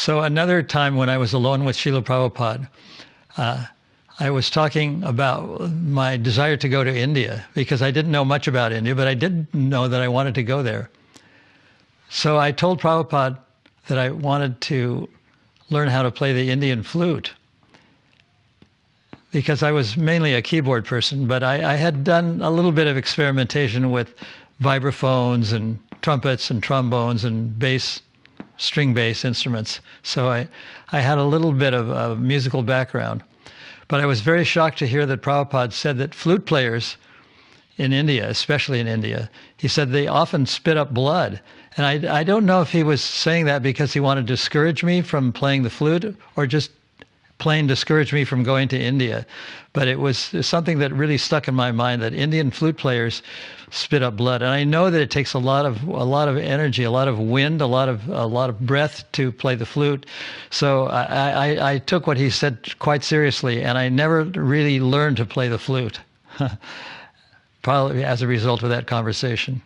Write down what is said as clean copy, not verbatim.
So another time when I was alone with Srila Prabhupada, I was talking about my desire to go to India because I didn't know much about India, but I did know that I wanted to go there. So I told Prabhupada that I wanted to learn how to play the Indian flute because I was mainly a keyboard person, but I had done a little bit of experimentation with vibraphones and trumpets and trombones and bass, string bass instruments. So I had a little bit of a musical background. But I was very shocked to hear that Prabhupada said that flute players in India, especially in India, he said they often spit up blood. And I don't know if he was saying that because he wanted to discourage me from playing the flute or just plain discourage me from going to India. But it was something that really stuck in my mind, that Indian flute players spit up blood. And I know that it takes a lot of energy, a lot of wind, a lot of breath to play the flute. So I took what he said quite seriously, and I never really learned to play the flute, probably as a result of that conversation.